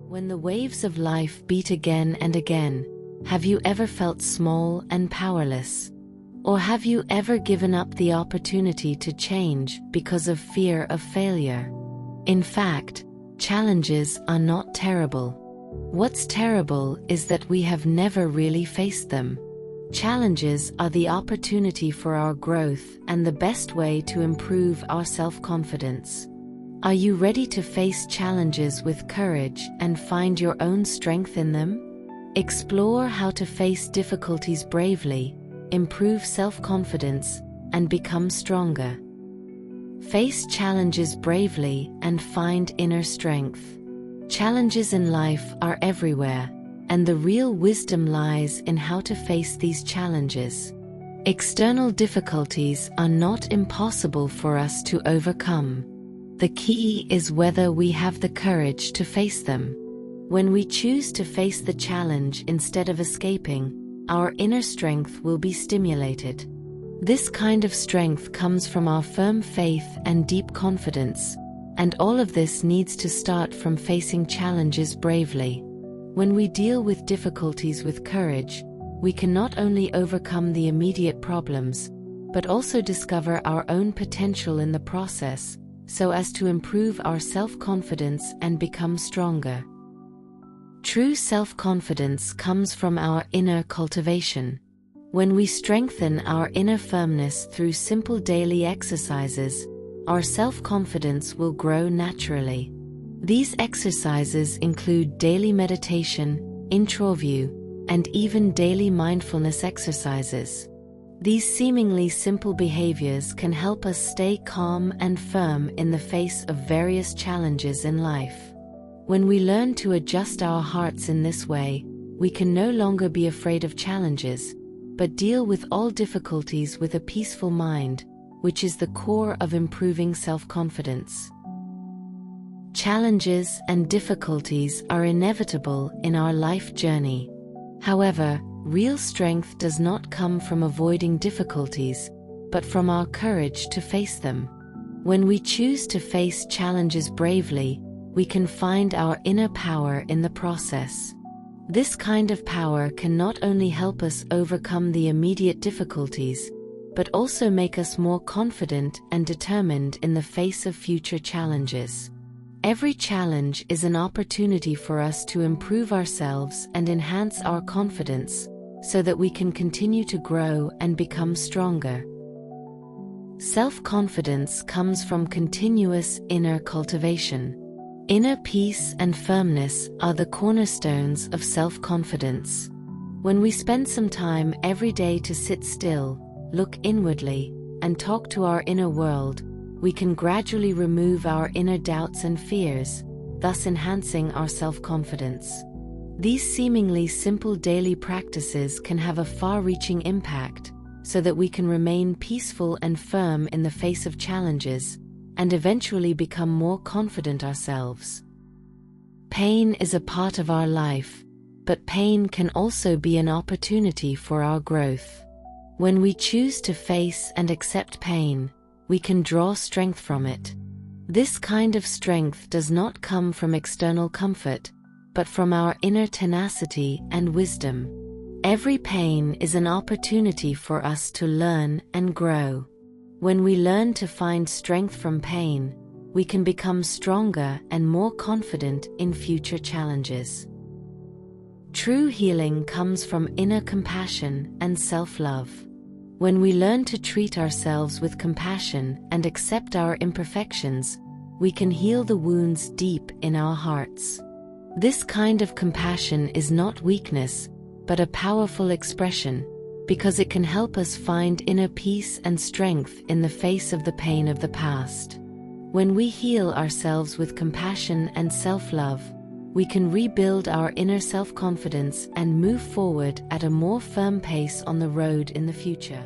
When the waves of life beat again and again, have you ever felt small and powerless? Or have you ever given up the opportunity to change because of fear of failure? In fact, challenges are not terrible. What's terrible is that we have never really faced them. Challenges are the opportunity for our growth and the best way to improve our self-confidence. Are you ready to face challenges with courage and find your own strength in them? Explore how to face difficulties bravely, improve self-confidence, and become stronger. Face challenges bravely and find inner strength. Challenges in life are everywhere, and the real wisdom lies in how to face these challenges. External difficulties are not impossible for us to overcome. The key is whether we have the courage to face them. When we choose to face the challenge instead of escaping, our inner strength will be stimulated. This kind of strength comes from our firm faith and deep confidence, and all of this needs to start from facing challenges bravely. When we deal with difficulties with courage, we can not only overcome the immediate problems, but also discover our own potential in the process, so as to improve our self-confidence and become stronger. True self-confidence comes from our inner cultivation. When we strengthen our inner firmness through simple daily exercises, our self-confidence will grow naturally. These exercises include daily meditation, introversion, and even daily mindfulness exercises. These seemingly simple behaviors can help us stay calm and firm in the face of various challenges in life. When we learn to adjust our hearts in this way, we can no longer be afraid of challenges, but deal with all difficulties with a peaceful mind, which is the core of improving self-confidence. Challenges and difficulties are inevitable in our life journey. However, real strength does not come from avoiding difficulties, but from our courage to face them. When we choose to face challenges bravely, we can find our inner power in the process. This kind of power can not only help us overcome the immediate difficulties, but also make us more confident and determined in the face of future challenges. Every challenge is an opportunity for us to improve ourselves and enhance our confidence, so that we can continue to grow and become stronger. Self-confidence comes from continuous inner cultivation. Inner peace and firmness are the cornerstones of self-confidence. When we spend some time every day to sit still, look inwardly, and talk to our inner world, we can gradually remove our inner doubts and fears, thus enhancing our self-confidence. These seemingly simple daily practices can have a far-reaching impact, so that we can remain peaceful and firm in the face of challenges, and eventually become more confident ourselves. Pain is a part of our life, but pain can also be an opportunity for our growth. When we choose to face and accept pain, we can draw strength from it. This kind of strength does not come from external comfort, but from our inner tenacity and wisdom. Every pain is an opportunity for us to learn and grow. When we learn to find strength from pain, we can become stronger and more confident in future challenges. True healing comes from inner compassion and self-love. When we learn to treat ourselves with compassion and accept our imperfections, we can heal the wounds deep in our hearts. This kind of compassion is not weakness, but a powerful expression, because it can help us find inner peace and strength in the face of the pain of the past. When we heal ourselves with compassion and self-love, we can rebuild our inner self-confidence and move forward at a more firm pace on the road in the future.